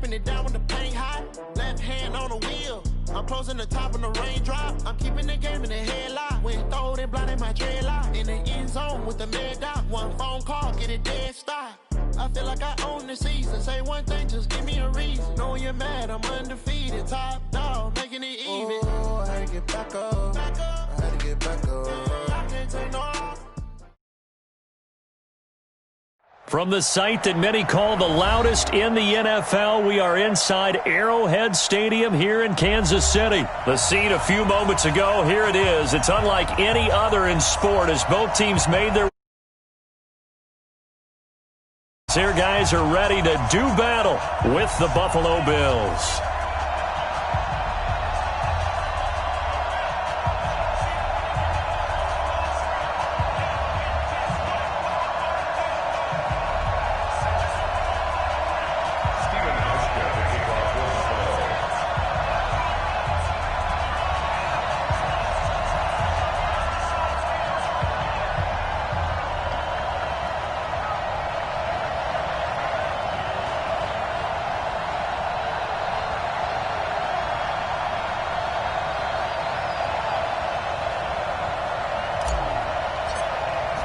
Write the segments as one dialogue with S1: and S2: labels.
S1: wiping it down when the paint hot. Left hand on the wheel. I'm closing the top on the raindrop. I'm keeping the game in the headlock. When throwed and blinded my dreadlock. In the end zone with the mad dot. One phone call, get it dead stop. I feel like I own the season. Say one thing, just give me a reason. Knowing you're mad, I'm undefeated. Top dog, making it even. Oh, I had to get back up. I had to get back up. I can't take no.
S2: From the site that many call the loudest in the NFL, we are inside Arrowhead Stadium here in Kansas City. The scene a few moments ago, here it is. It's unlike any other in sport as both teams made their Their guys are ready to do battle with the Buffalo Bills.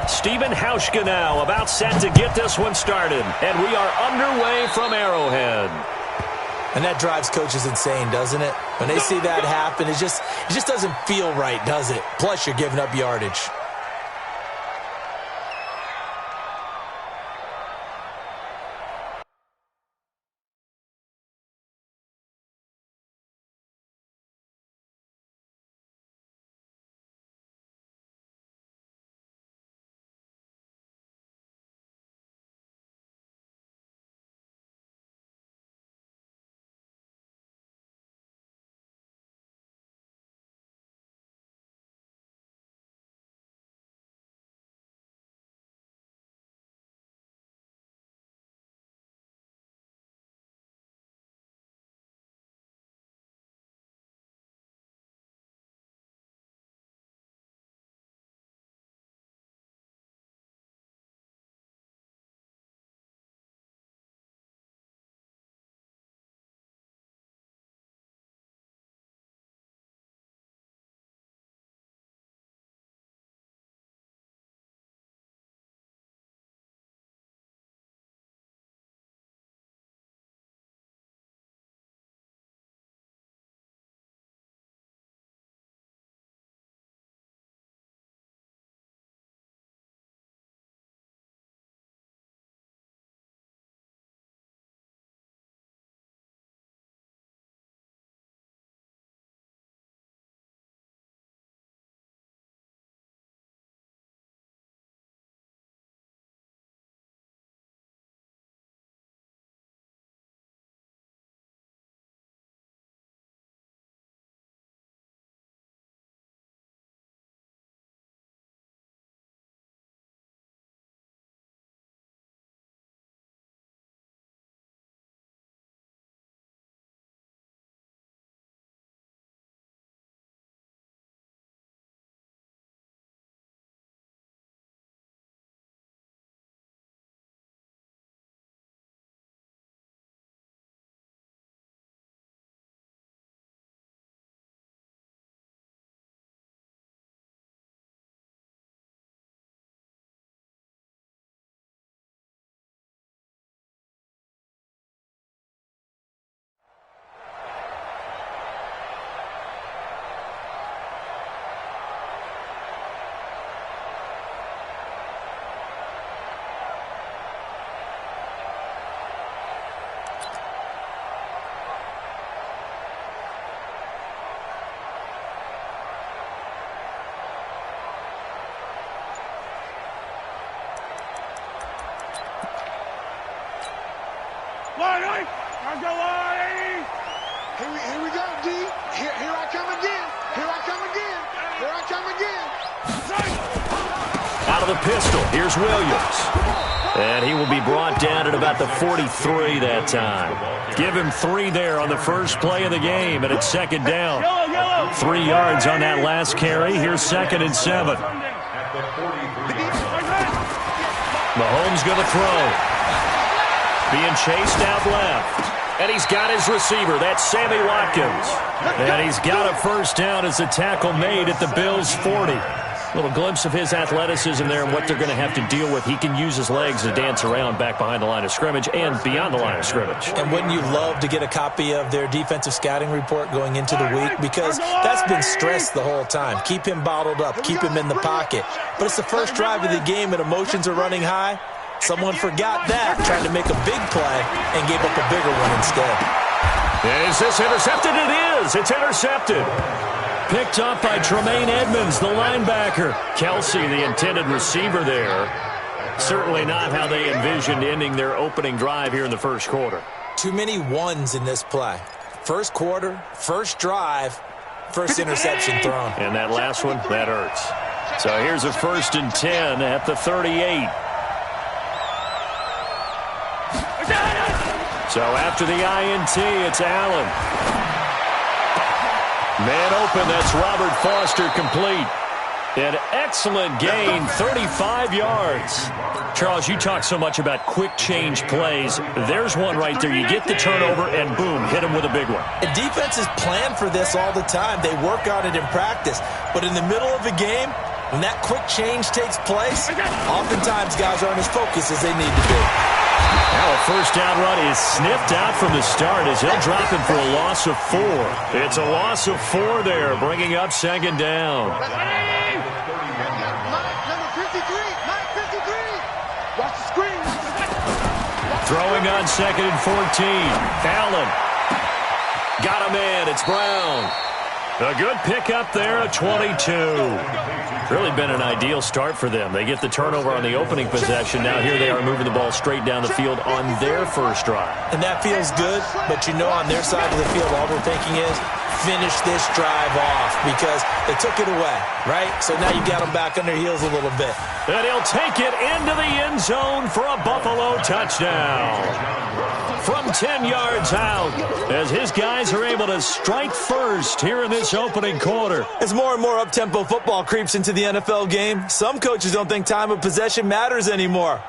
S2: Stephen Hauschka now about set to get this one started. And we are underway from Arrowhead.
S3: And that drives coaches insane, doesn't it? When they see that happen, it just doesn't feel right, does it? Plus, you're giving up yardage.
S4: Here we go, D. Here I come again. Here I come again. Here I come again.
S2: Out of the pistol, here's Williams. And he will be brought down at about the 43 that time. Give him 3 there on the first play of the game, and it's second down. 3 yards on that last carry. Here's 2nd and 7. Mahomes going to throw. Being chased out left. And he's got his receiver. That's Sammy Watkins. And he's got a first down as the tackle made at the Bills' 40. Little glimpse of his athleticism there and what they're going to have to deal with. He can use his legs to dance around back behind the line of scrimmage and beyond the line of scrimmage.
S3: And wouldn't you love to get a copy of their defensive scouting report going into the week? Because that's been stressed the whole time. Keep him bottled up. Keep him in the pocket. But it's the first drive of the game and emotions are running high. Someone forgot that, trying to make a big play, and gave up a bigger one instead.
S2: Is this intercepted? It is. It's intercepted. Picked up by Tremaine Edmonds, the linebacker. Kelsey, the intended receiver there. Certainly not how they envisioned ending their opening drive here in the first quarter.
S3: Too many ones in this play. First quarter, first drive, first interception thrown.
S2: And that last one, that hurts. So here's a 1st and 10 at the 38. So after the INT, it's Allen. Man open, that's Robert Foster complete. An excellent gain, 35 yards. Charles, you talk so much about quick change plays. There's one right there. You get the turnover, and boom, hit him with a big one.
S3: And defenses plan for this all the time. They work on it in practice. But in the middle of a game, when that quick change takes place, oftentimes guys aren't as focused as they need to be.
S2: Now a first down run is sniffed out from the start as he'll drop it for a loss of 4. It's a loss of 4 there, bringing up 2nd down.
S4: Number 53. Watch the screen.
S2: Throwing on 2nd and 14. Allen. Got a man. It's Brown. A good pickup there at 22. Really been an ideal start for them. They get the turnover on the opening possession. Now here they are moving the ball straight down the field on their first drive.
S3: And that feels good, but you know on their side of the field all they're thinking is finish this drive off because they took it away, right? So now you got them back on their heels a little bit.
S2: And he'll take it into the end zone for a Buffalo touchdown. From 10 yards out, as his guys are able to strike first here in this opening quarter.
S3: As more and more up-tempo football creeps into the NFL game, some coaches don't think time of possession matters anymore.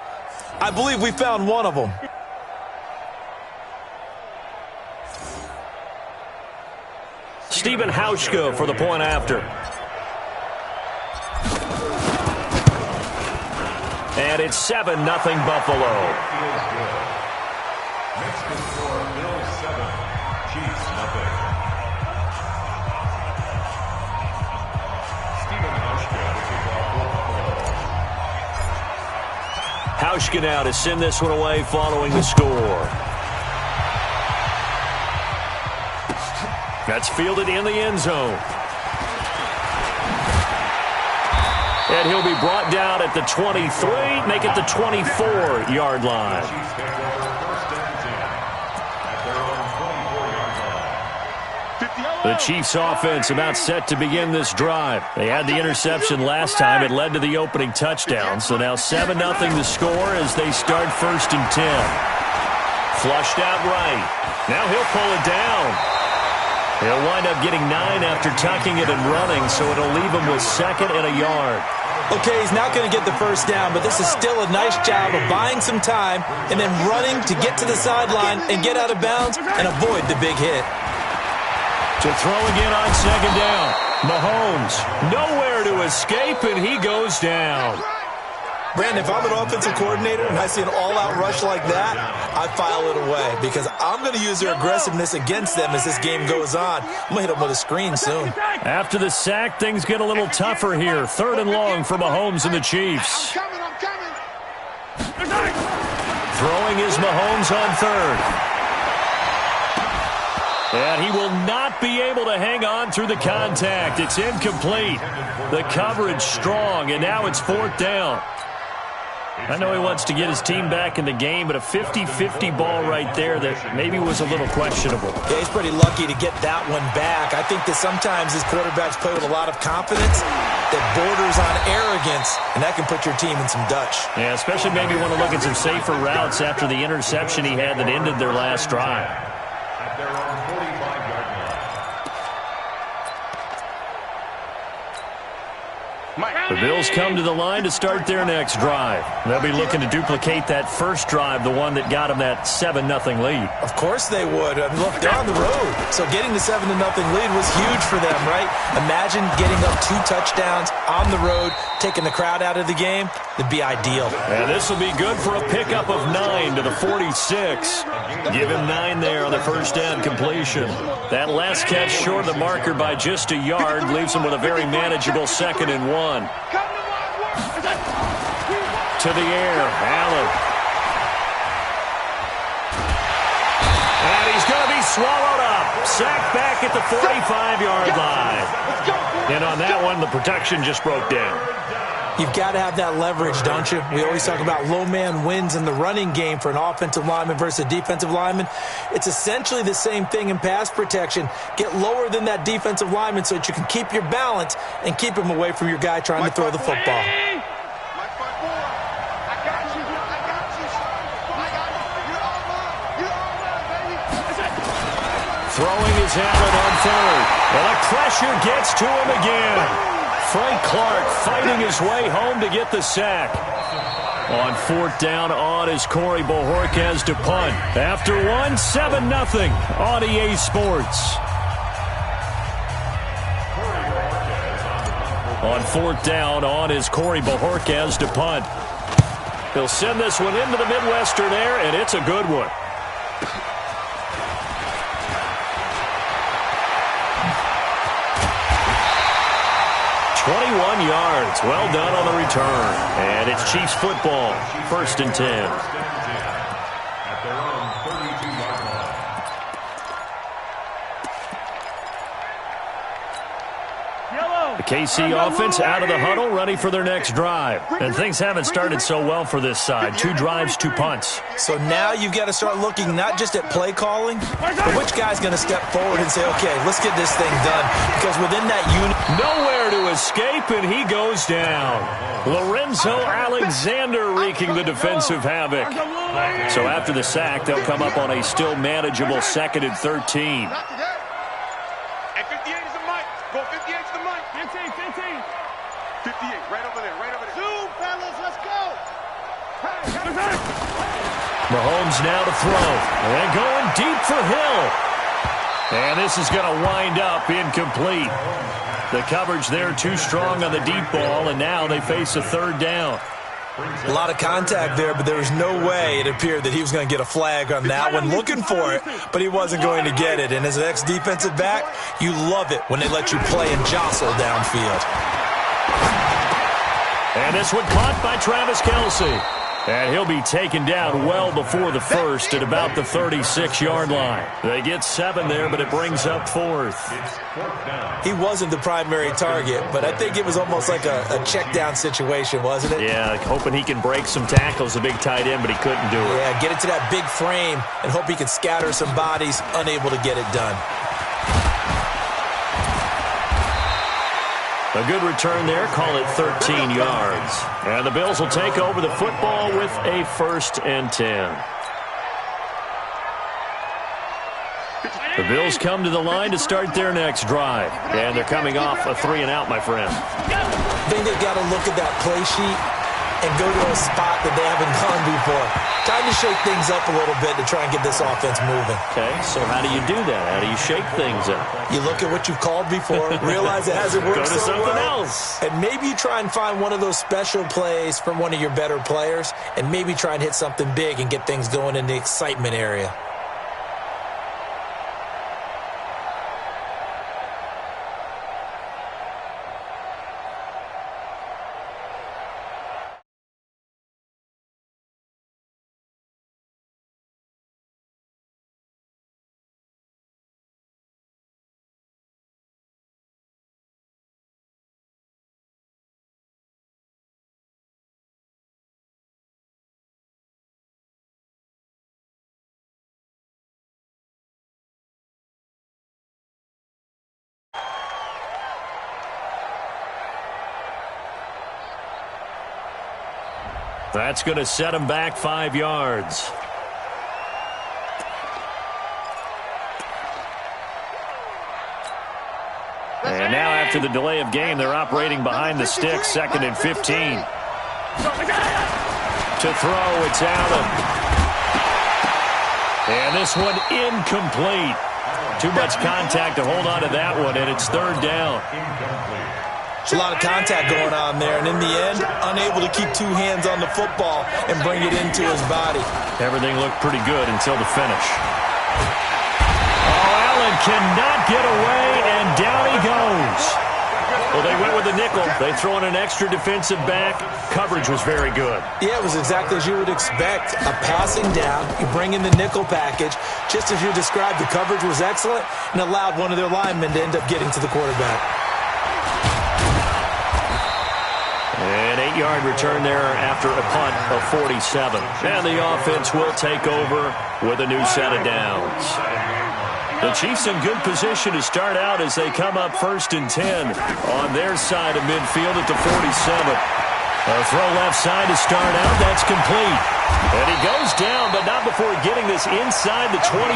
S3: I believe we found one of them.
S2: Stephen Hauschka for the point after. And it's 7-0 Buffalo. Hauschka now to send this one away following the score. That's fielded in the end zone. And he'll be brought down at the 23, make it the 24-yard line. The Chiefs offense about set to begin this drive. They had the interception last time. It led to the opening touchdown. So now 7-0 the score as they start 1st and 10. Flushed out right. Now he'll pull it down. He'll wind up getting 9 after tucking it and running, so it'll leave him with 2nd and a yard.
S3: Okay, he's not going to get the first down, but this is still a nice job of buying some time and then running to get to the sideline and get out of bounds and avoid the big hit.
S2: To throw again on 2nd down. Mahomes, nowhere to escape, and he goes down.
S3: Brandon, if I'm an offensive coordinator and I see an all-out rush like that, I file it away because I'm going to use their aggressiveness against them as this game goes on. I'm going to hit them with a screen soon.
S2: After the sack, things get a little tougher here. 3rd and long for Mahomes and the Chiefs.
S4: I'm coming.
S2: Throwing is Mahomes on 3rd. And he will not be able to hang on through the contact. It's incomplete. The coverage strong, and now it's 4th down. I know he wants to get his team back in the game, but a 50-50 ball right there that maybe was a little questionable.
S3: Yeah, he's pretty lucky to get that one back. I think that sometimes his quarterbacks play with a lot of confidence that borders on arrogance, and that can put your team in some Dutch.
S2: Yeah, especially maybe want to look at some safer routes after the interception he had that ended their last drive.
S4: Mike.
S2: The Bills come to the line to start their next drive. They'll be looking to duplicate that first drive, the one that got them that 7-0 lead.
S3: Of course they would. Look, they're on the road. So getting the 7-0 lead was huge for them, right? Imagine getting up 2 touchdowns on the road, taking the crowd out of the game. It'd be ideal.
S2: And this will be good for a pickup of 9 to the 46. Give him 9 there on the first down completion. That last catch short of the marker by just a yard leaves him with a very manageable 2nd and 1. To the air, Allen. And he's going to be swallowed up. Sacked back at the 45-yard line. And on that one, the protection just broke down.
S3: You've got to have that leverage, don't you? We always talk about low man wins in the running game for an offensive lineman versus a defensive lineman. It's essentially the same thing in pass protection. Get lower than that defensive lineman so that you can keep your balance and keep him away from your guy trying to throw the football.
S2: Throwing his Allen on 3rd. Well, the pressure gets to him again. Frank Clark fighting his way home to get the sack. On 4th down, on is Corey Bojorquez to punt. After 1, 7-0 on EA Sports. On 4th down, on is Corey Bojorquez to punt. He'll send this one into the Midwestern air, and it's a good one. 21 yards. Well done on the return. And it's Chiefs football. 1st and 10. The KC offense out of the huddle, ready for their next drive. And things haven't started so well for this side. 2 drives, 2 punts.
S3: So now you've got to start looking not just at play calling, but which guy's going to step forward and say, okay, let's get this thing done. Because within that unit,
S2: nowhere to escape, and he goes down. Lorenzo Alexander wreaking the defensive havoc. So after the sack, they'll come up on a still manageable 2nd and 13.
S4: And 58 is the mic. Go 58 is the mic. 15. 58, right over there, right over there. Zoom, fellas, let's go.
S2: Mahomes now to throw. And going deep for Hill. And this is going to wind up incomplete. The coverage there too strong on the deep ball, and now they face a 3rd down.
S3: A lot of contact there, but there was no way it appeared that he was going to get a flag on that one. Looking for it, but he wasn't going to get it. And as an ex-defensive back, you love it when they let you play and jostle downfield.
S2: And this one caught by Travis Kelce. And he'll be taken down well before the 1st at about the 36-yard line. They get 7 there, but it brings up 4th.
S3: He wasn't the primary target, but I think it was almost like a check-down situation, wasn't it?
S2: Yeah, hoping he can break some tackles, a big tight end, but he couldn't do it.
S3: Yeah, get it to that big frame and hope he can scatter some bodies, unable to get it done.
S2: A good return there, call it 13 yards. And the Bills will take over the football with a 1st and 10. The Bills come to the line to start their next drive. And they're coming off a 3-and-out, my friend.
S3: I think they've got to look at that play sheet and go to a spot that they haven't gone before. Time to shake things up a little bit to try and get this offense moving.
S2: Okay, so how do you do that? How do you shake things up?
S3: You look at what you've called before, realize it hasn't worked
S2: go to
S3: so
S2: something
S3: well,
S2: else.
S3: and maybe you try and find one of those special plays from one of your better players, and maybe try and hit something big and get things going in the excitement area.
S2: That's going to set him back 5 yards. And now after the delay of game, they're operating behind the sticks, 2nd and 15. To throw, it's Allen. And this one incomplete. Too much contact to hold on to that one, and it's 3rd down.
S3: There's a lot of contact going on there, and in the end, unable to keep 2 hands on the football and bring it into his body.
S2: Everything looked pretty good until the finish. Oh, Allen cannot get away, and down he goes. Well, they went with the nickel. They throw in an extra defensive back. Coverage was very good.
S3: Yeah, it was exactly as you would expect. A passing down, you bring in the nickel package. Just as you described, the coverage was excellent and allowed one of their linemen to end up getting to the quarterback.
S2: An 8-yard return there after a punt of 47. And the offense will take over with a new set of downs. The Chiefs in good position to start out as they come up 1st and 10 on their side of midfield at the 47. A throw left side to start out. That's complete. And he goes down, but not before getting this inside the 25.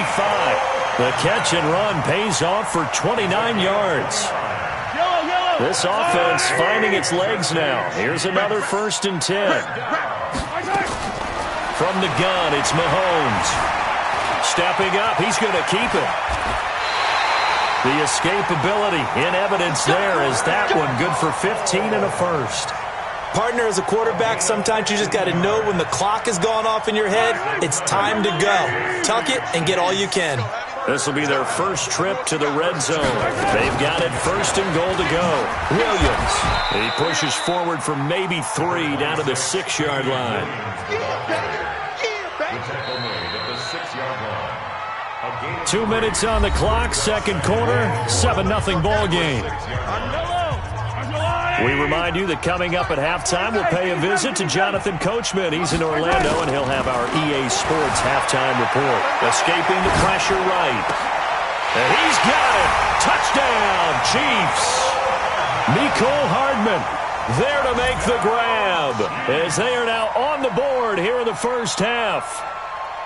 S2: The catch and run pays off for 29 yards. This offense finding its legs now. Here's another 1st and 10. From the gun, it's Mahomes. Stepping up, he's going to keep it. The escapability in evidence there is that one good for 15 and a first.
S3: Partner, as a quarterback, sometimes you just got to know when the clock has gone off in your head, it's time to go. Tuck it and get all you can.
S2: This will be their first trip to the red zone. They've got it 1st and goal to go. Williams. He pushes forward for maybe 3 down to the 6-yard line. 2 minutes on the clock, 2nd quarter, 7-0 ball game. We remind you that coming up at halftime, we'll pay a visit to Jonathan Coachman. He's in Orlando, and he'll have our EA Sports halftime report. Escaping the pressure right. And he's got it. Touchdown, Chiefs. Mecole Hardman there to make the grab as they are now on the board here in the first half.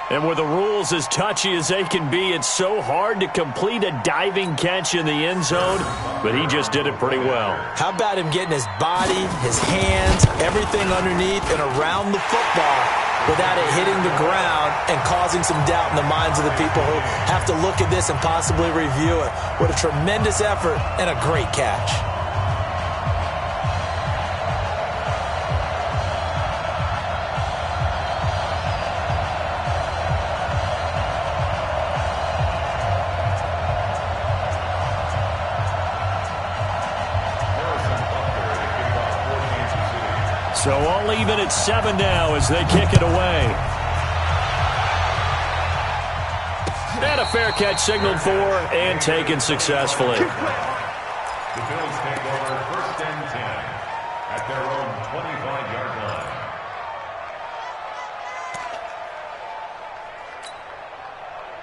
S2: And with the rules as touchy as they can be, it's so hard to complete a diving catch in the end zone, but he just did it pretty well.
S3: How about him getting his body, his hands, everything underneath and around the football without it hitting the ground and causing some doubt in the minds of the people who have to look at this and possibly review it. What a tremendous effort and a great catch.
S2: So all even at 7 now as they kick it away. And a fair catch signaled for and taken successfully.
S5: The Bills take over 1st and 10 at their own 25-yard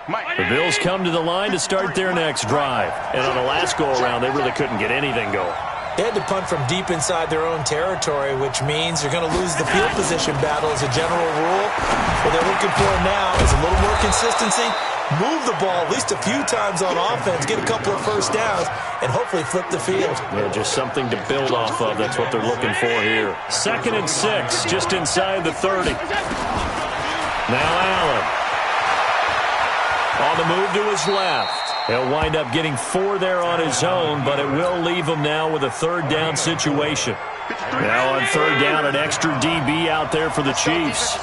S5: line.
S2: The Bills come to the line to start their next drive. And on the last go-around, they really couldn't get anything going.
S3: They had to punt from deep inside their own territory, which means you're going to lose the field position battle as a general rule. What they're looking for now is a little more consistency, move the ball at least a few times on offense, get a couple of first downs, and hopefully flip the field.
S2: Yeah, just something to build off of. That's what they're looking for here. 2nd and 6, just inside the 30. Now Allen. On the move to his left. He'll wind up getting 4 there on his own, but it will leave him now with a 3rd down situation. Now on 3rd down, an extra DB out there for the Chiefs.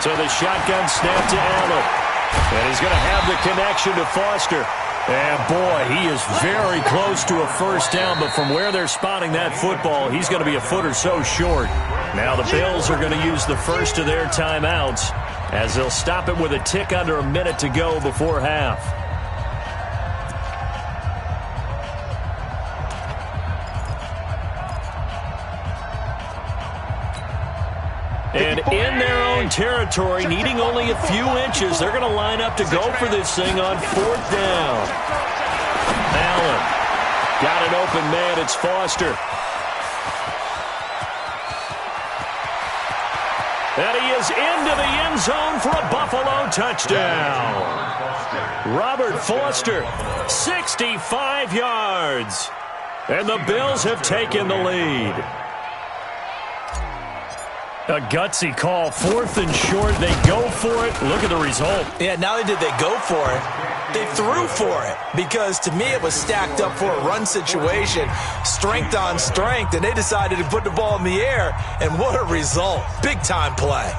S2: So the shotgun snap to Allen. And he's going to have the connection to Foster. And boy, he is very close to a first down, but from where they're spotting that football, he's going to be a foot or so short. Now the Bills are going to use the first of their timeouts as they'll stop it with a tick under a minute to go before half. And in their own territory, needing only a few inches, they're going to line up to go for this thing on 4th down. Allen got an open man. It's Foster. And he is into the end end zone for a Buffalo touchdown. Robert Foster, 65 yards. And the Bills have taken the lead. A gutsy call, 4th and short. They go for it. Look at the result.
S3: Yeah, not only did they go for it, they threw for it. Because to me, it was stacked up for a run situation, strength on strength, and they decided to put the ball in the air. And what a result. Big-time play.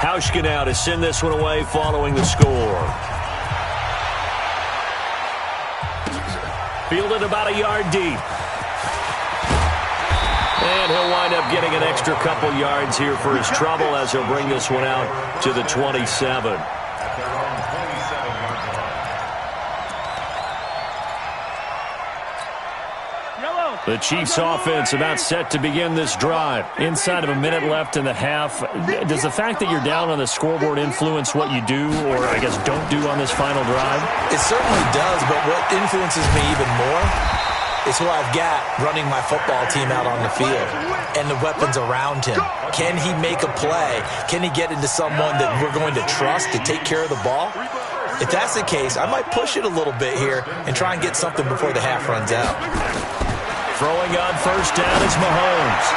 S2: Hauschka now to send this one away following the score. Fielded about a yard deep. And he'll wind up getting an extra couple yards here for his trouble as he'll bring this one out to the 27. The Chiefs offense about set to begin this drive. Inside of a minute left in the half. Does the fact that you're down on the scoreboard influence what you do, or I guess don't do on this final drive?
S3: It certainly does, but what influences me even more is who I've got running my football team out on the field and the weapons around him. Can he make a play? Can he get into someone that we're going to trust to take care of the ball? If that's the case, I might push it a little bit here and try and get something before the half runs out.
S2: Throwing on first down is Mahomes.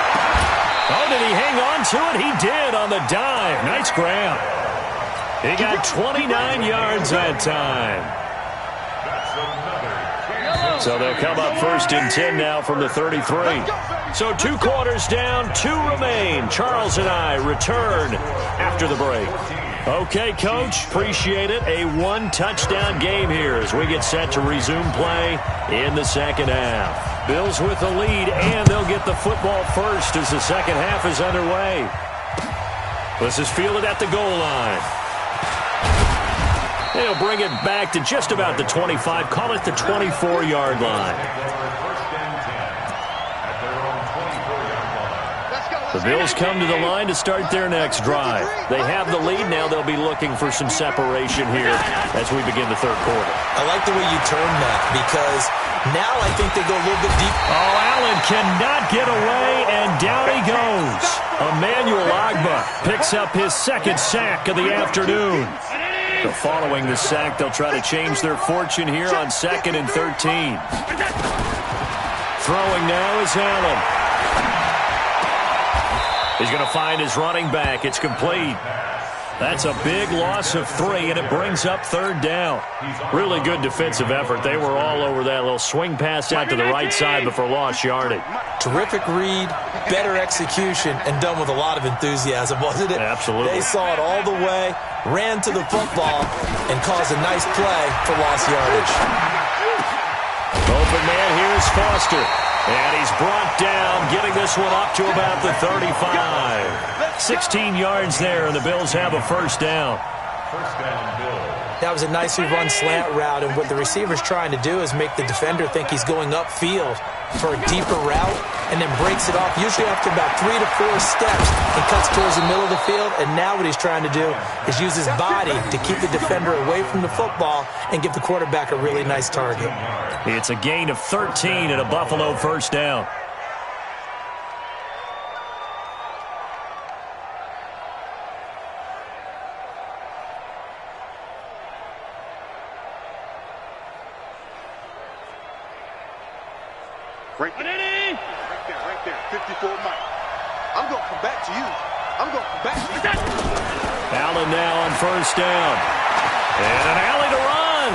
S2: Oh, did he hang on to it? He did on the dive. Nice grab. He got 29 yards that time. So they'll come up 1st and 10 now from the 33. So 2 quarters down, 2 remain. Charles and I return after the break. Okay, Coach, appreciate it. A 1-touchdown game here as we get set to resume play in the second half. Bills with the lead, and they'll get the football first as the second half is underway. This is fielded at the goal line. They'll bring it back to just about the 25, call it the 24-yard line. The Bills come to the line to start their next drive. They have the lead. Now they'll be looking for some separation here as we begin the third quarter.
S3: I like the way you turned that because now I think they go a little bit deep.
S2: Oh, Allen cannot get away, and down he goes. Emmanuel Ogbah picks up his 2nd sack of the afternoon. So following the sack, they'll try to change their fortune here on 2nd and 13. Throwing now is Allen. He's going to find his running back. It's complete. That's a big loss of 3, and it brings up 3rd down. Really good defensive effort. They were all over that little swing pass out to the right side before lost yardage.
S3: Terrific read, better execution, and done with a lot of enthusiasm, wasn't it?
S2: Absolutely.
S3: They saw it all the way, ran to the football, and caused a nice play for lost yardage.
S2: Open man, here's Foster. And he's brought down, getting this one up to about the 35. 16 yards there, and the Bills have a 1st down.
S3: That was a nicely run slant route, and what the receiver's trying to do is make the defender think he's going upfield for a deeper route, and then breaks it off, usually after about 3 to 4 steps, and cuts towards the middle of the field. And now what he's trying to do is use his body to keep the defender away from the football and give the quarterback a really nice target.
S2: It's a gain of 13 and a Buffalo 1st down.
S4: Right there, 54 Mike. I'm going to come back to you. I'm going to come back to you.
S2: Allen now on 1st down. And an alley to run.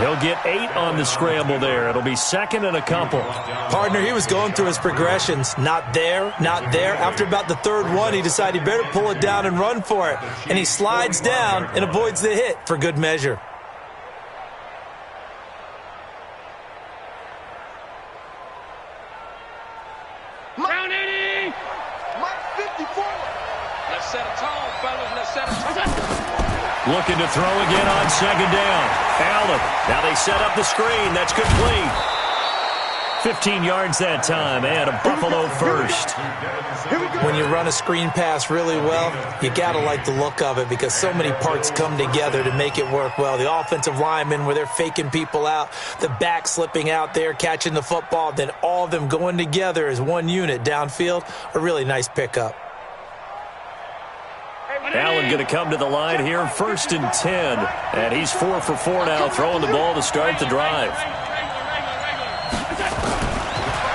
S2: He'll get 8 on the scramble there. It'll be 2nd and a couple.
S3: Partner, he was going through his progressions. Not there, not there. After about the 3rd one, he decided he better pull it down and run for it. And he slides down and avoids the hit for good measure.
S4: Down 80. Mike 54. Let's set a tone, fellas. Let's set a tone.
S2: Looking to throw again on 2nd down. Allen. Now they set up the screen. That's complete. 15 yards that time, and a Buffalo first.
S3: When you run a screen pass really well, you got to like the look of it because so many parts come together to make it work well. The offensive linemen, where they're faking people out, the back slipping out there, catching the football, then all of them going together as one unit downfield, a really nice pickup.
S2: Allen going to come to the line here, 1st and 10. And he's 4 for 4 now, throwing the ball to start the drive.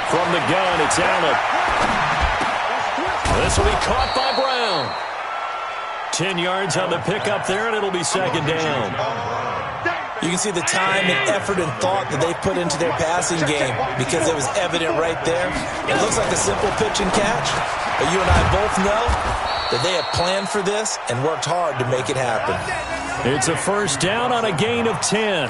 S2: From the gun, it's Allen. This will be caught by Brown. 10 yards on the pickup there, and it'll be 2nd down.
S3: You can see the time and effort and thought that they put into their passing game because it was evident right there. It looks like a simple pitch and catch, but you and I both know that they have planned for this and worked hard to make it happen.
S2: It's a 1st down on a gain of 10.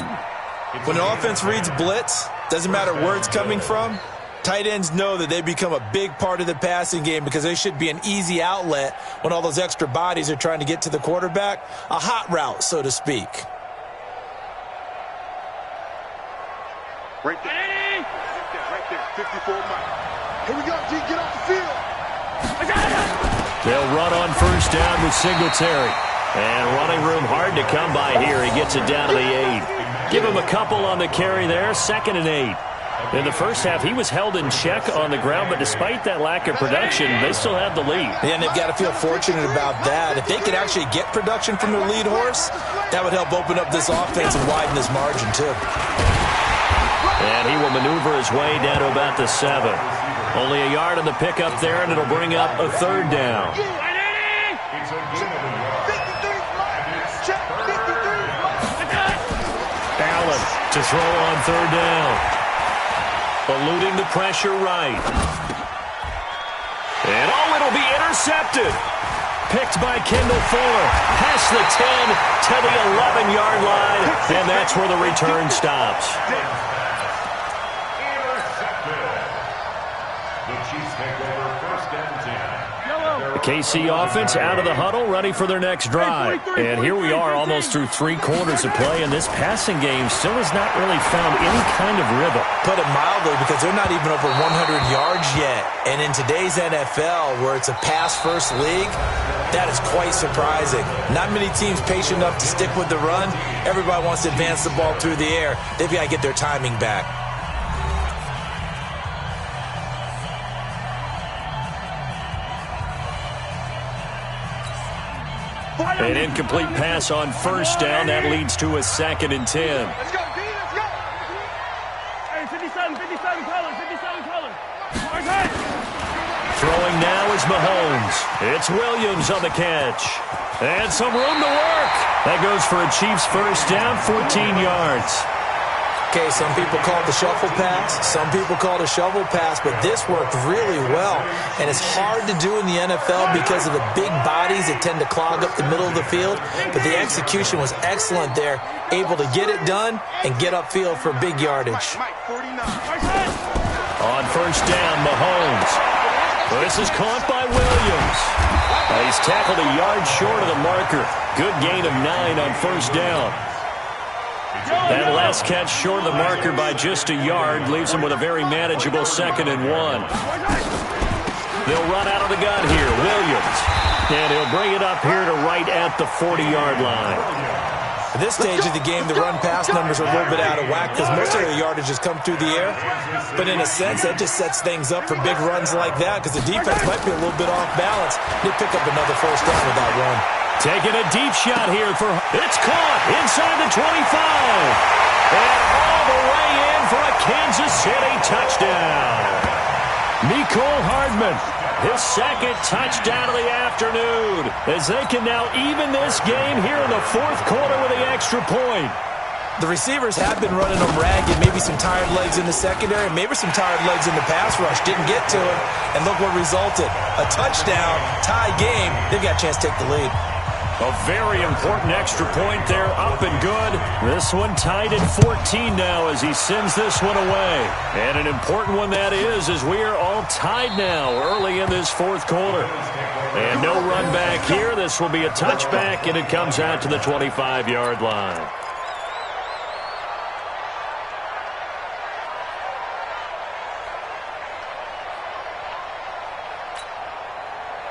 S3: When an offense reads blitz, doesn't matter where it's coming from, tight ends know that they become a big part of the passing game because they should be an easy outlet when all those extra bodies are trying to get to the quarterback. A hot route, so to speak.
S4: Right there. Right there. 54 miles. Here we go, G. Get off the field.
S2: They'll run on 1st down with Singletary. And running room hard to come by here. He gets it down to the 8. Give him a couple on the carry there. 2nd and 8. In the first half, he was held in check on the ground, but despite that lack of production, they still have the lead.
S3: Yeah, and they've got to feel fortunate about that. If they could actually get production from their lead horse, that would help open up this offense and widen this margin, too.
S2: And he will maneuver his way down to about the 7. Only a yard on the pickup there, and it'll bring up a 3rd down. Allen to throw on 3rd down. Eluding the pressure right. And it'll be intercepted. Picked by Kendall Fuller. Past the 10 to the 11-yard line. And that's where the return stops. The KC offense out of the huddle, ready for their next drive. And here we are almost through 3 quarters of play, and this passing game still has not really found any kind of rhythm.
S3: Put it mildly, because they're not even over 100 yards yet. And in today's NFL, where it's a pass-first league, that is quite surprising. Not many teams patient enough to stick with the run. Everybody wants to advance the ball through the air. They've got to get their timing back.
S2: An incomplete pass on 1st down. That leads to a 2nd and 10.
S4: Let's go, D. Let's go. Hey, 57, color.
S2: Throwing now is Mahomes. It's Williams on the catch. And some room to work. That goes for a Chiefs 1st down, 14 yards.
S3: Okay, some people call it the shuffle pass. Some people call it a shovel pass, but this worked really well. And it's hard to do in the NFL because of the big bodies that tend to clog up the middle of the field. But the execution was excellent there, able to get it done and get upfield for big yardage.
S2: On 1st down, Mahomes. This is caught by Williams. He's tackled a yard short of the marker. Good gain of 9 on 1st down. That last catch short of the marker by just a yard leaves him with a very manageable 2nd and 1. They'll run out of the gun here. Williams. And he'll bring it up here to right at the 40-yard line.
S3: At this stage of the game, the run-pass numbers are a little bit out of whack because most of the yardage has come through the air. But in a sense, that just sets things up for big runs like that because the defense might be a little bit off balance. They pick up another 1st down with that run.
S2: Taking a deep shot here for... It's caught inside the 25. And all the way in for a Kansas City touchdown. Nicole Hardman, his 2nd touchdown of the afternoon, as they can now even this game here in the 4th quarter with the extra point.
S3: The receivers have been running them ragged. Maybe some tired legs in the secondary, maybe some tired legs in the pass rush. Didn't get to it, and look what resulted. A touchdown, tie game. They've got a chance to take the lead.
S2: A very important extra point there, up and good. This one tied at 14 now as he sends this one away. And an important one that is, as we are all tied now early in this 4th quarter. And no run back here. This will be a touchback, and it comes out to the 25-yard line.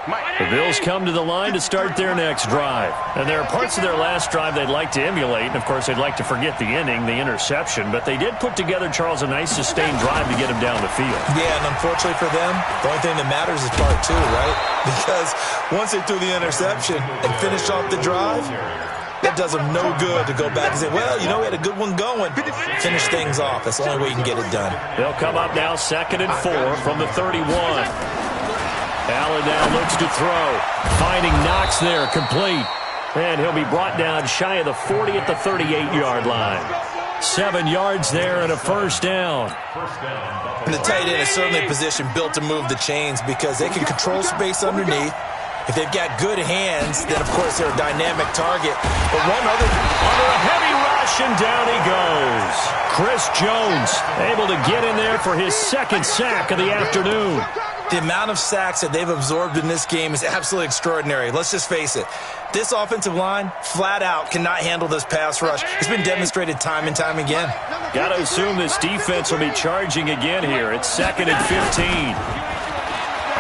S2: The Bills come to the line to start their next drive. And there are parts of their last drive they'd like to emulate. And, of course, they'd like to forget the ending, the interception. But they did put together, Charles, a nice sustained drive to get him down the field.
S3: Yeah, and unfortunately for them, the only thing that matters is part 2, right? Because once they threw the interception and finished off the drive, that does them no good to go back and say, well, you know, we had a good one going. Finish things off. That's the only way you can get it done.
S2: They'll come up now 2nd and 4 from the 31. Allen now looks to throw. Finding Knox there, complete. And he'll be brought down shy of the 40 at the 38-yard line. 7 yards there and a first down.
S3: And the tight end is certainly a position built to move the chains because they can control space underneath. If they've got good hands, then, of course, they're a dynamic target. But one other...
S2: Under a heavy rush, and down he goes. Chris Jones able to get in there for his 2nd sack of the afternoon.
S3: The amount of sacks that they've absorbed in this game is absolutely extraordinary. Let's just face it. This offensive line, flat out, cannot handle this pass rush. It's been demonstrated time and time again.
S2: Got to assume this defense will be charging again here. It's 2nd and 15.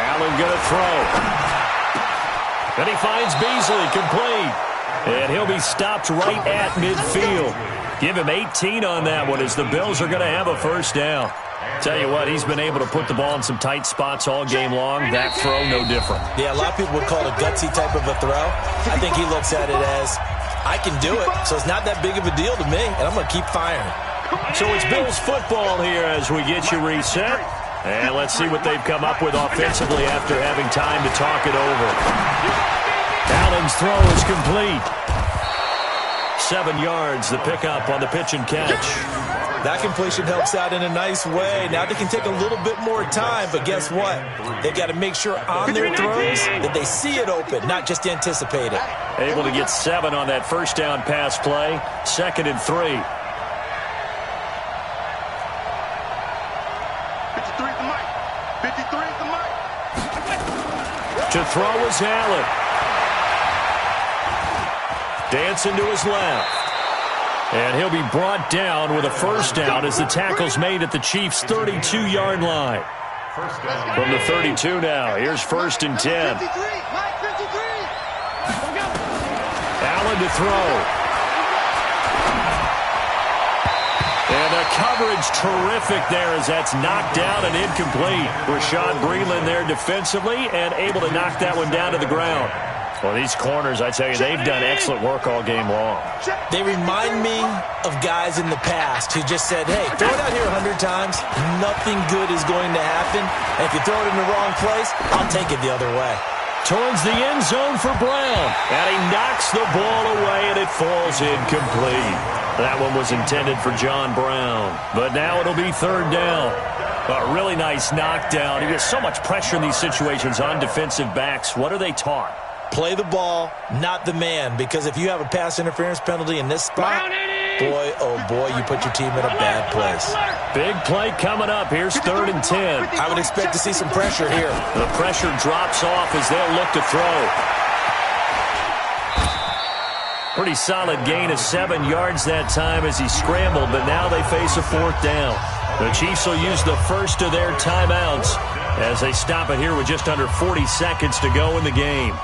S2: Allen going to throw. And he finds Beasley, complete. And he'll be stopped right at midfield. Give him 18 on that one as the Bills are going to have a first down. Tell you what, he's been able to put the ball in some tight spots all game long. That throw, no different.
S3: Yeah, a lot of people would call it a gutsy type of a throw. I think he looks at it as, I can do it, so it's not that big of a deal to me, and I'm going to keep firing.
S2: So it's Bills football here as we get you reset. And let's see what they've come up with offensively after having time to talk it over. Allen's throw is complete. 7 yards, the pickup on the pitch and catch.
S3: That completion helps out in a nice way. Now they can take a little bit more time, but guess what? They've got to make sure on their throws that they see it open, not just anticipate it.
S2: Able to get 7 on that first down pass play. 2nd and 3.
S4: 53 is the mic. 53 is the mic.
S2: To throw is Allen. Dancing to his left. And he'll be brought down with a first down as the tackle's made at the Chiefs' 32-yard line. From the 32 now, here's 1st and 10. Allen to throw. And the coverage terrific there as that's knocked down and incomplete. Rashad Breeland there defensively and able to knock that one down to the ground. Well, these corners, I tell you, they've done excellent work all game long.
S3: They remind me of guys in the past who just said, hey, throw it out here 100 times. Nothing good is going to happen. And if you throw it in the wrong place, I'll take it the other way.
S2: Towards the end zone for Brown. And he knocks the ball away, and it falls incomplete. That one was intended for John Brown. But now it'll be 3rd down. A really nice knockdown. He gets so much pressure in these situations on defensive backs. What are they taught?
S3: Play the ball, not the man, because if you have a pass interference penalty in this spot, boy, oh boy, you put your team in a bad place.
S2: Big play coming up. Here's 3rd and 10.
S3: I would expect to see some pressure here.
S2: The pressure drops off as they'll look to throw. Pretty solid gain of 7 yards that time as he scrambled, but now they face a 4th down. The Chiefs will use the first of their timeouts as they stop it here with just under 40 seconds to go in the game.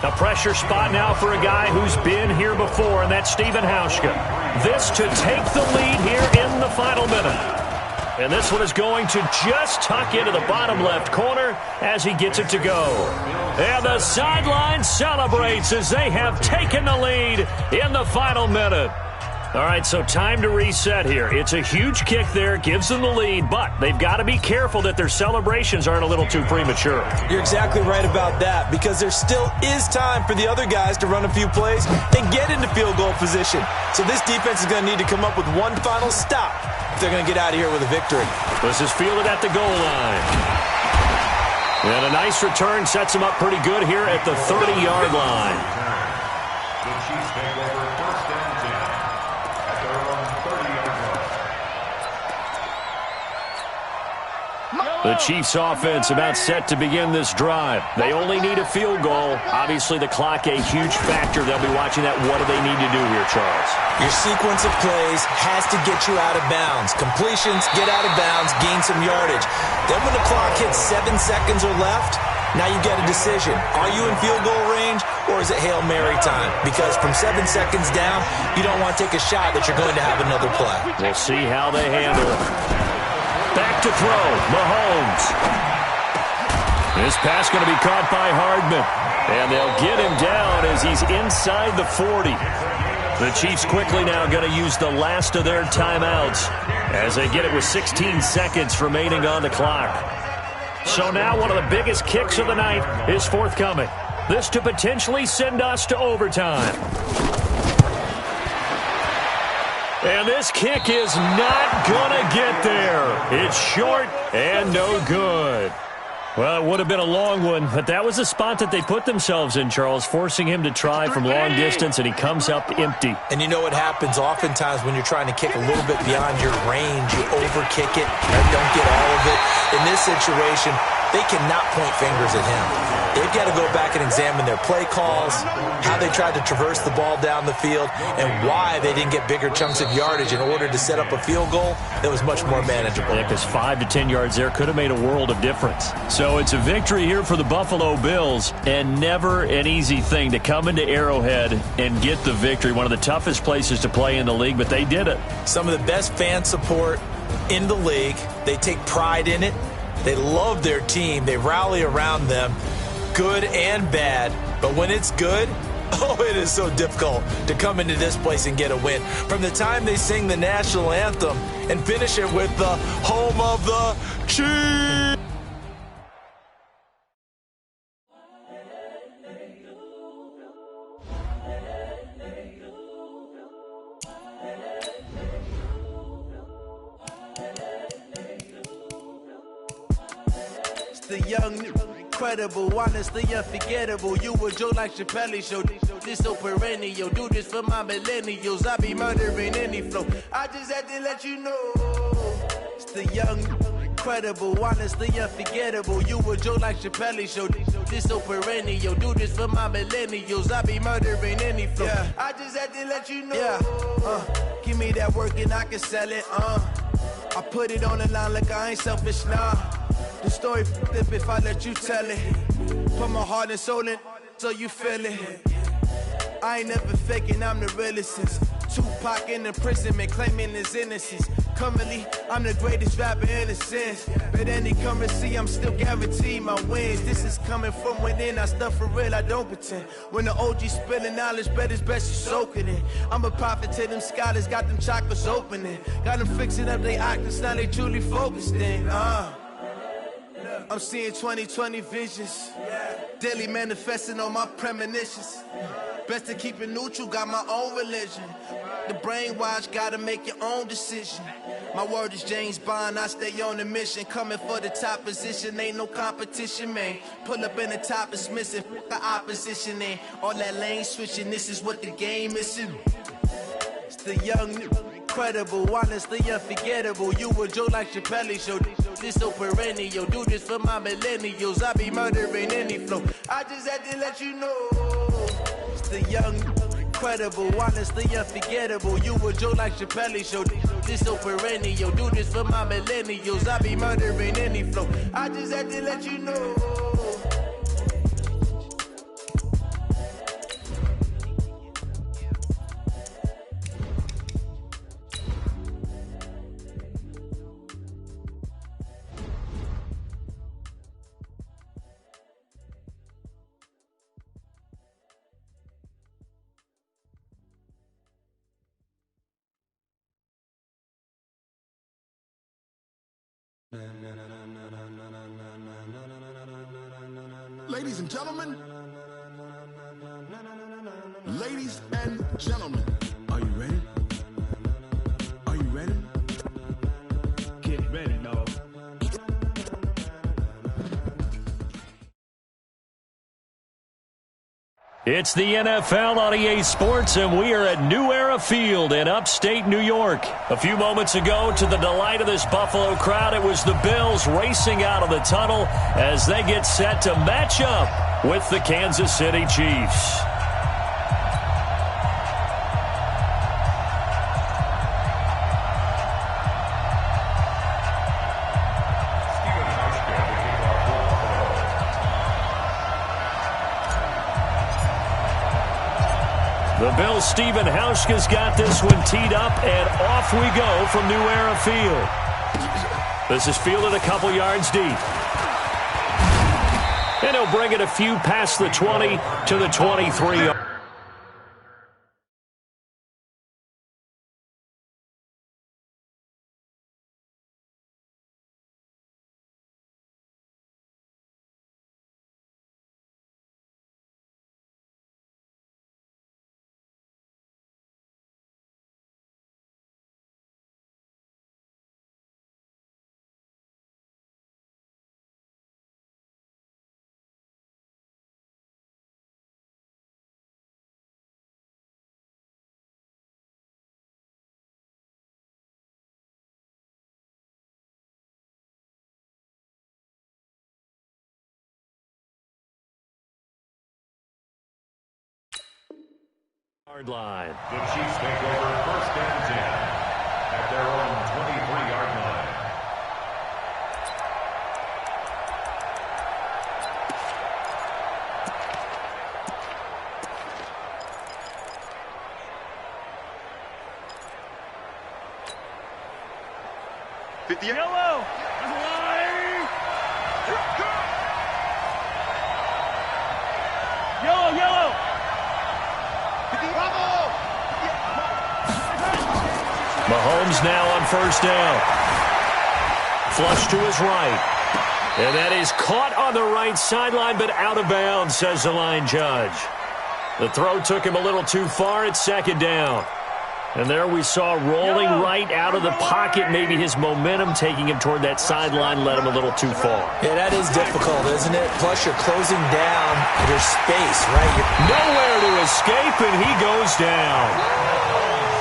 S2: A pressure spot now for a guy who's been here before, and that's Stephen Hauschka. This to take the lead here in the final minute. And this one is going to just tuck into the bottom left corner as he gets it to go. And the sideline celebrates as they have taken the lead in the final minute. All right, so time to reset here. It's a huge kick there, gives them the lead, but they've got to be careful that their celebrations aren't a little too premature.
S3: You're exactly right about that, because there still is time for the other guys to run a few plays and get into field goal position. So this defense is going to need to come up with one final stop if they're going to get out of here with a victory.
S2: This is fielded at the goal line. And a nice return sets them up pretty good here at the 30-yard line.
S5: The Chiefs take over 1st and 10 at their own 30-yard line.
S2: The Chiefs offense about set to begin this drive. They only need a field goal. Obviously, the clock a huge factor. They'll be watching that. What do they need to do here, Charles?
S3: Your sequence of plays has to get you out of bounds. Completions, get out of bounds, gain some yardage. Then when the clock hits 7 seconds or left, Now you get a decision. Are you in field goal range, or is it Hail Mary time? Because from 7 seconds down, you don't want to take a shot that you're going to have another play.
S2: We'll see how they handle it. Back to throw, Mahomes. This pass going to be caught by Hardman. And they'll get him down as he's inside the 40. The Chiefs quickly now going to use the last of their timeouts as they get it with 16 seconds remaining on the clock. So now one of the biggest kicks of the night is forthcoming. This to potentially send us to overtime. And this kick is not going to get there. It's short and no good. Well, it would have been a long one, but that was the spot that they put themselves in, Charles, forcing him to try from long distance, and he comes up empty.
S3: And you know what happens oftentimes when you're trying to kick a little bit beyond your range, you overkick it and don't get all of it. In this situation, they cannot point fingers at him. They've got to go back and examine their play calls, how they tried to traverse the ball down the field, and why they didn't get bigger chunks of yardage in order to set up a field goal that was much more manageable.
S2: Yeah, because 5 to 10 yards there could have made a world of difference. So it's a victory here for the Buffalo Bills, and never an easy thing to come into Arrowhead and get the victory. One of the toughest places to play in the league, but they did it.
S3: Some of the best fan support in the league. They take pride in it. They love their team. They rally around them, good and bad. But when it's good, oh, it is so difficult to come into this place and get a win. From the time they sing the national anthem and finish it with the home of the Chiefs.
S6: The young, incredible, honestly unforgettable. You a joke like Chappelle show. This so perennial. Do this for my millennials. I be murdering any flow. I just had to let you know. It's the young, incredible, honestly unforgettable. You a joke like Chappelle show. This so perennial. Do this for my millennials. I be murdering any flow. Yeah. I just had to let you know. Yeah. Give me that work and I can sell it. I put it on the line like I ain't selfish, nah. The story flip if I let you tell it. Put my heart and soul in so you feel it. I ain't never faking, I'm the realest since Tupac in the imprisonment claiming his innocence. Currently, I'm the greatest rapper in a sense. But any currency, I'm still guaranteed my wins. This is coming from within, I stuff for real, I don't pretend. When the OG spilling knowledge, bet it's best you soak it in. I'm a prophet to them scholars, got them chakras opening. Got them fixing up they octaves, now they truly focused in. I'm seeing 2020 visions, daily manifesting on my premonitions. Best to keep it neutral, got my own religion. The brainwash, gotta make your own decision. My word is James Bond, I stay on the mission. Coming for the top position, ain't no competition, man. Pull up in the top, it's missing, the opposition in. All that lane switching, this is what the game is. It's the young, incredible, honestly unforgettable. You a joke like Chappelle show. This so perennial. Do this for my millennials. I be murdering any flow. I just had to let you know. It's the young, incredible, honestly unforgettable. You a joke like Chappelle show. This so perennial. Do this for my millennials. I be murdering any flow. I just had to let you know.
S7: Ladies and gentlemen, ladies and gentlemen, are you ready? Are you ready? Get ready, dog.
S2: It's the NFL on EA Sports, and we are at New Era Field in upstate New York. A few moments ago, to the delight of this Buffalo crowd, it was the Bills racing out of the tunnel as they get set to match up with the Kansas City Chiefs. Bill Steven Hauschka's got this one teed up, and off we go from New Era Field. This is fielded a couple yards deep. And he'll bring it a few past the 20 to the 23. Line.
S5: The Chiefs take over 1st and 10 at their own 23-yard line.
S4: Yellow. Yellow, yellow.
S2: Mahomes now on 1st down. Flush to his right. And that is caught on the right sideline, but out of bounds, says the line judge. The throw took him a little too far at 2nd down. And there we saw rolling right out of the pocket. Maybe his momentum taking him toward that sideline led him a little too far.
S3: Yeah, that is difficult, isn't it? Plus, you're closing down your space, right?
S2: Nowhere to escape, and he goes down.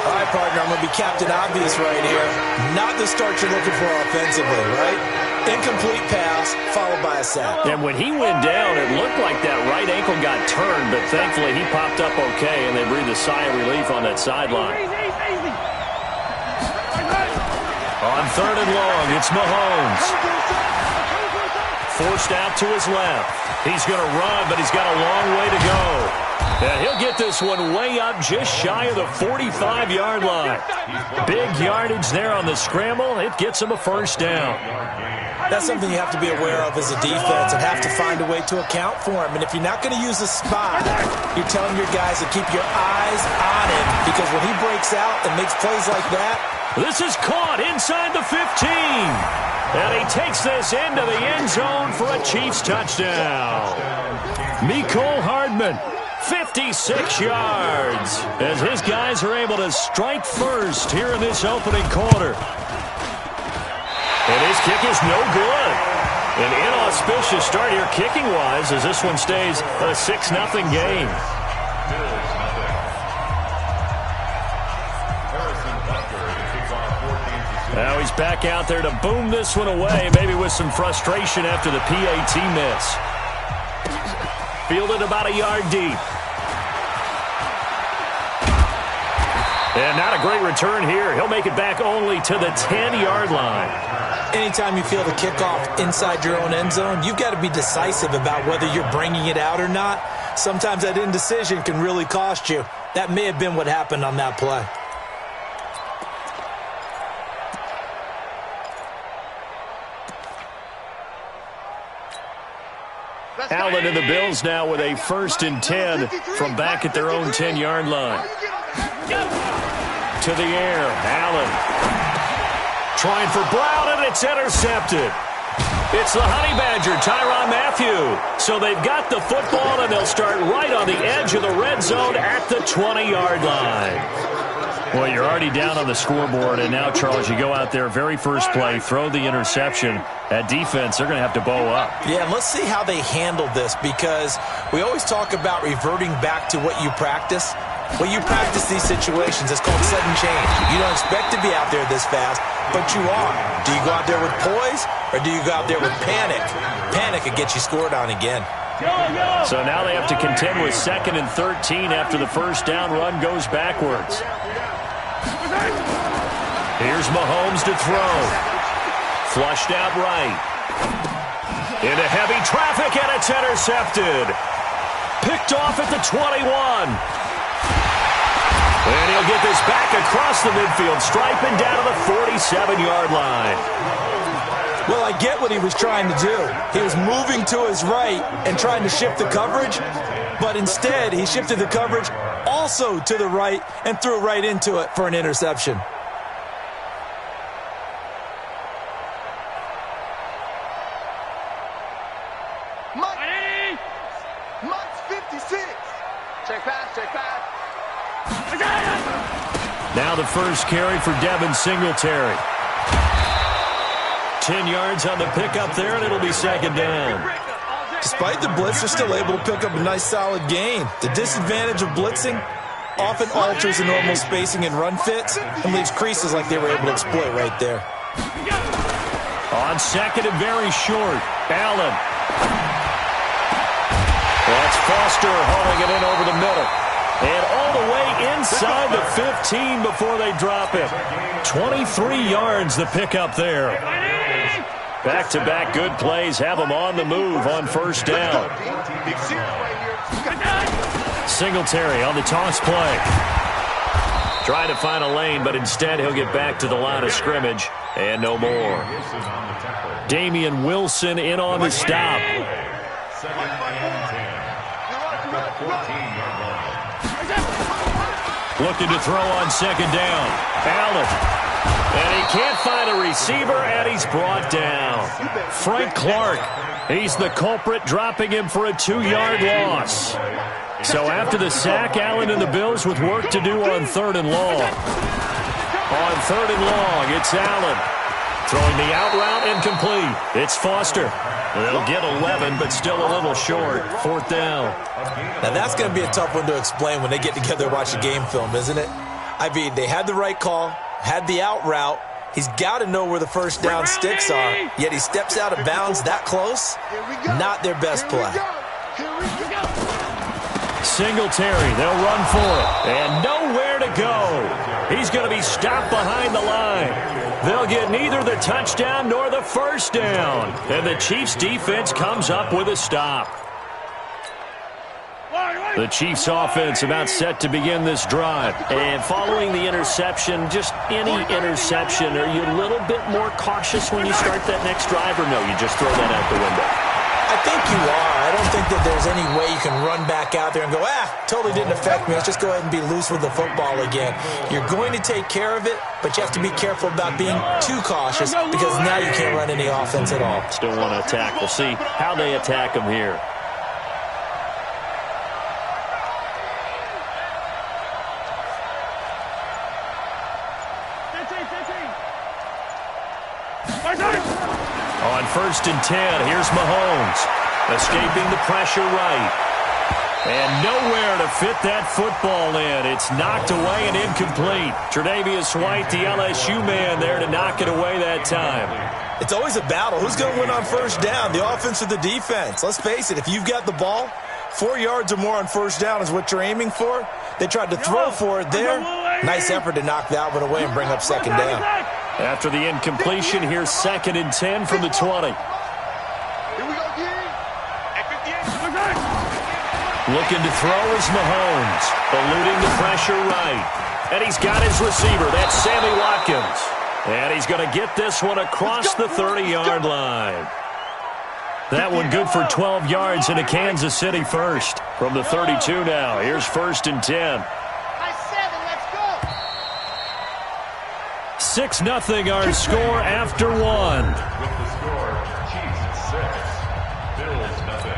S3: All right, partner, I'm going to be Captain Obvious right here. Not the start you're looking for offensively, right? Incomplete pass, followed by a sack.
S2: And when he went down, it looked like that right ankle got turned, but thankfully he popped up okay, and they breathed a sigh of relief on that sideline. On 3rd and long, it's Mahomes. Forced out to his left. He's going to run, but he's got a long way to go. And he'll get this one way up just shy of the 45-yard line. Big yardage there on the scramble. It gets him a 1st down.
S3: That's something you have to be aware of as a defense and have to find a way to account for him. And if you're not going to use a spy, you're telling your guys to keep your eyes on him, because when he breaks out and makes plays like that.
S2: This is caught inside the 15. And he takes this into the end zone for a Chiefs touchdown. Mecole Hardman, 56 yards, as his guys are able to strike first here in this opening quarter. And his kick is no good. An inauspicious start here kicking-wise as this one stays a 6-0 game. Now he's back out there to boom this one away, maybe with some frustration after the PAT miss. Fielded about a yard deep. And not a great return here. He'll make it back only to the 10-yard line.
S3: Anytime you field a kickoff inside your own end zone, you've got to be decisive about whether you're bringing it out or not. Sometimes that indecision can really cost you. That may have been what happened on that play.
S2: Allen and the Bills now with a 1st and 10 from back at their own 10-yard line. To the air, Allen. Trying for Brown, and it's intercepted. It's the Honey Badger, Tyrann Mathieu. So they've got the football, and they'll start right on the edge of the red zone at the 20-yard line. Well, you're already down on the scoreboard, and now, Charles, you go out there, very first play, throw the interception. At defense, they're going to have to bow up.
S3: Yeah, and let's see how they handle this, because we always talk about reverting back to what you practice. When you practice these situations, it's called sudden change. You don't expect to be out there this fast, but you are. Do you go out there with poise, or do you go out there with panic? Panic could get you scored on again.
S2: So now they have to contend with 2nd and 13 after the first down run goes backwards. Here's Mahomes to throw. Flushed out right. Into heavy traffic, and it's intercepted. Picked off at the 21. And he'll get this back across the midfield stripe and down to the 47-yard line.
S3: Well, I get what he was trying to do. He was moving to his right and trying to shift the coverage, but instead he shifted the coverage also to the right and threw right into it for an interception.
S4: Mike's 56. Check pass, check pass.
S2: Now the first carry for Devin Singletary. 10 yards on the pickup there, and it'll be second down.
S3: Despite the blitz, they're still able to pick up a nice solid gain. The disadvantage of blitzing often alters the normal spacing and run fits and leaves creases like they were able to exploit right there.
S2: On second and very short, Allen. That's Foster hauling it in over the middle. And all the way inside the 15 before they drop it. 23 yards the pickup there. Back-to-back good plays have them on the move on first down. Singletary on the toss play. Trying to find a lane, but instead he'll get back to the line of scrimmage. And no more. Damian Wilson in on the stop. Looking to throw on second down. Allen. And he can't find a receiver, and he's brought down. Frank Clark. He's the culprit, dropping him for a 2-yard loss. So after the sack, Allen and the Bills with work to do on third and long. On third and long, it's Allen. Throwing the out route incomplete. It's Foster. They'll get 11, but still a little short. Fourth down.
S3: Now that's going to be a tough one to explain when they get together and watch a game film, isn't it? I mean, they had the right call, had the out route. He's got to know where the first down sticks are, yet he steps out of bounds that close. Not their best play.
S2: Singletary, they'll run for it, and nowhere to go. He's going to be stopped behind the line. They'll get neither the touchdown nor the first down, and the Chiefs' defense comes up with a stop. The Chiefs' offense about set to begin this drive. And following the interception, just any interception, are you a little bit more cautious when you start that next drive, or no, you just throw that out the window?
S3: I think you are. I don't think that there's any way you can run back out there and go, totally didn't affect me. Let's just go ahead and be loose with the football again. You're going to take care of it, but you have to be careful about being too cautious because now you can't run any offense at all.
S2: Still want to attack. We'll see how they attack him here. On first and 10, here's Mahomes. Escaping the pressure right. And nowhere to fit that football in. It's knocked away and incomplete. Tre'Davious White, the LSU man, there to knock it away that time.
S3: It's always a battle. Who's going to win on first down, the offense or the defense? Let's face it, if you've got the ball, 4 yards or more on first down is what you're aiming for. They tried to throw for it there. Nice effort to knock that one away and bring up second down.
S2: After the incompletion, here's second and 10 from the 20. Looking to throw is Mahomes, eluding the pressure right. And he's got his receiver. That's Sammy Watkins. And he's going to get this one across the 30-yard line. That one good for 12 yards and a Kansas City first. From the 32 now, here's first and 10. 6-0 our score after one.
S5: With the score, Chiefs 6, Bills 0.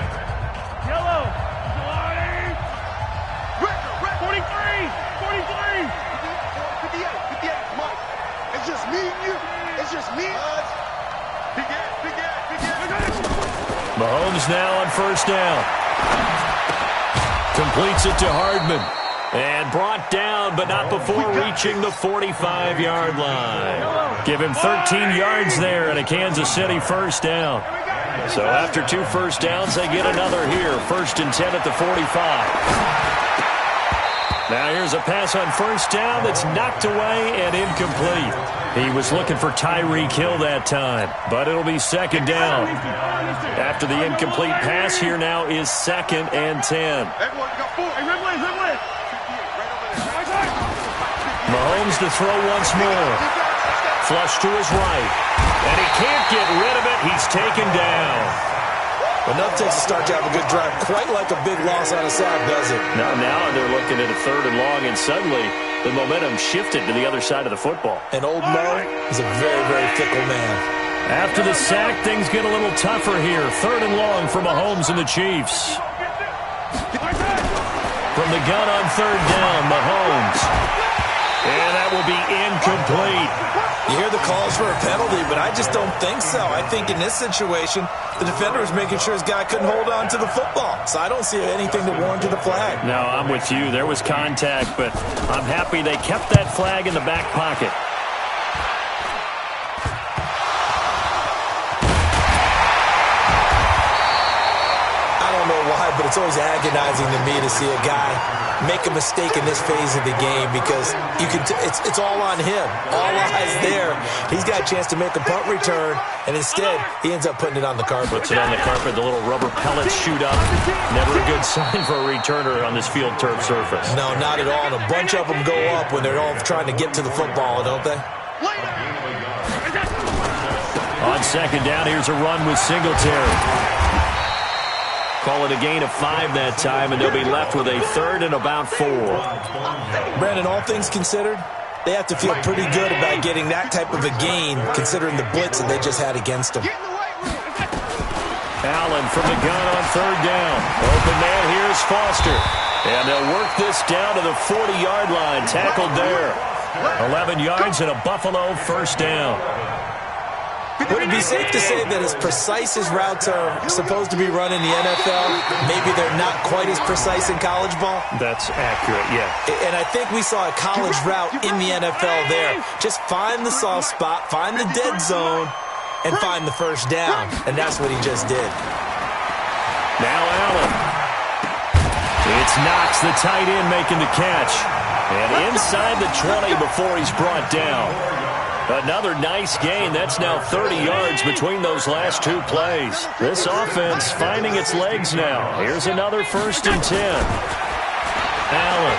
S4: Yellow. 43. 58. Mike. It's just me and you. It's just me. Big Ed.
S2: Mahomes now on first down. Completes it to Hardman. And brought down, but not before reaching the 45-yard line. Give him 13 yards there and a Kansas City first down. So after 2 first downs, they get another here. First and 10 at the 45. Now here's a pass on first down that's knocked away and incomplete. He was looking for Tyreek Hill that time, but it'll be second down. After the incomplete pass, here now is second and 10. Mahomes to throw once more. Flush to his right. And he can't get rid of it. He's taken down.
S3: Enough takes to start to have a good drive. Quite like a big loss on a sack, does it?
S2: Now they're looking at a 3rd and long, and suddenly the momentum shifted to the other side of the football.
S3: And old Mo is a very, very fickle man.
S2: After the sack, things get a little tougher here. 3rd and long for Mahomes and the Chiefs. From the gun on 3rd down, Mahomes. And that will be incomplete.
S3: You hear the calls for a penalty, but I just don't think so. I think in this situation, the defender was making sure his guy couldn't hold on to the football. So I don't see anything to warrant the flag.
S2: No, I'm with you. There was contact, but I'm happy they kept that flag in the back pocket.
S3: I don't know why, but it's always agonizing to me to see a guy make a mistake in this phase of the game because you can it's all on him. All eyes there. He's got a chance to make a punt return, and instead he ends up putting it on the carpet.
S2: Puts it on the carpet. The little rubber pellets shoot up. Never a good sign for a returner on this field turf surface.
S3: No, not at all. And a bunch of them go up when they're all trying to get to the football, don't they?
S2: On 2nd down, here's a run with Singletary. Call it a gain of 5 that time, and they'll be left with a 3rd and about 4.
S3: Brandon, all things considered, they have to feel pretty good about getting that type of a gain, considering the blitz that they just had against them.
S2: Allen from the gun on 3rd down. Open man, here's Foster. And they'll work this down to the 40-yard line. Tackled there. 11 yards and a Buffalo 1st down.
S3: Would it be safe to say that as precise as routes are supposed to be run in the NFL, maybe they're not quite as precise in college ball?
S2: That's accurate, yeah.
S3: And I think we saw a college route in the NFL there. Just find the soft spot, find the dead zone, and find the 1st down. And that's what he just did.
S2: Now Allen. It's Knox, the tight end, making the catch. And inside the 20 before he's brought down. Another nice gain. That's now 30 yards between those last 2 plays. This offense finding its legs now. Here's another 1st and 10. Allen.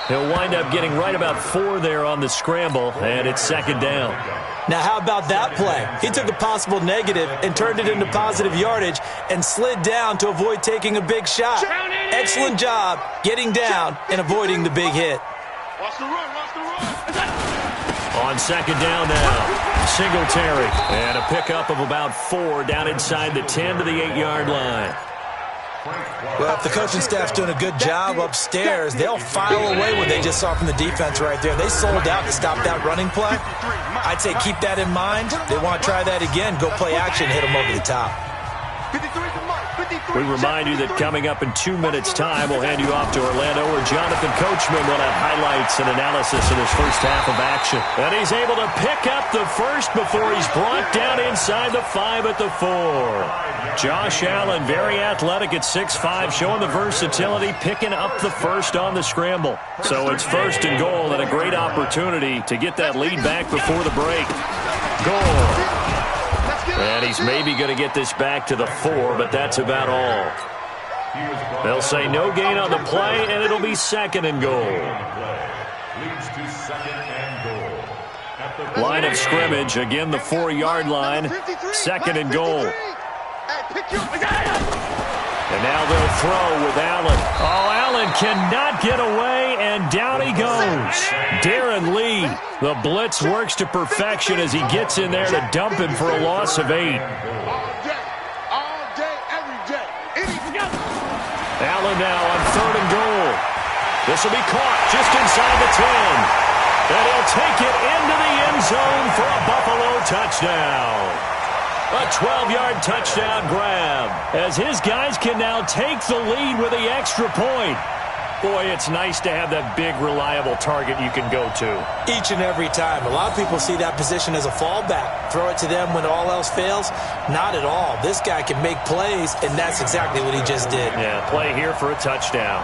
S2: He'll wind up getting right about 4 there on the scramble, and it's 2nd down.
S3: Now, how about that play? He took a possible negative and turned it into positive yardage and slid down to avoid taking a big shot. Excellent job getting down and avoiding the big hit.
S4: Watch the run, watch the run.
S2: On 2nd down now, Singletary. And a pickup of about 4 down inside the 10 to the 8-yard line.
S3: Well, if the coaching staff's doing a good job upstairs, they'll file away what they just saw from the defense right there. They sold out to stop that running play. I'd say keep that in mind. They want to try that again. Go play action, hit them over the top.
S2: We remind you that coming up in 2 minutes' time, we'll hand you off to Orlando, where Jonathan Coachman will have highlights and analysis in his first half of action. And he's able to pick up the 1st before he's brought down inside the 5 at the 4. Josh Allen, very athletic at 6'5", showing the versatility, picking up the 1st on the scramble. So it's 1st and goal, and a great opportunity to get that lead back before the break. Goal. And he's maybe going to get this back to the 4, but that's about all. They'll say no gain on the play, and it'll be 2nd and goal. Line of scrimmage, again the 4-yard line, 2nd and goal. And now they'll throw with Allen. Oh, Allen cannot get away, and down he goes. Darren Lee, the blitz works to perfection as he gets in there to dump him for a loss of 8.
S4: All day, every day.
S2: Allen now on 3rd and goal. This will be caught just inside the 10. And he'll take it into the end zone for a Buffalo touchdown. A 12-yard touchdown grab as his guys can now take the lead with the extra point. Boy, it's nice to have that big, reliable target you can go to.
S3: Each and every time. A lot of people see that position as a fallback. Throw it to them when all else fails. Not at all. This guy can make plays, and that's exactly what he just did.
S2: Yeah, play here for a touchdown.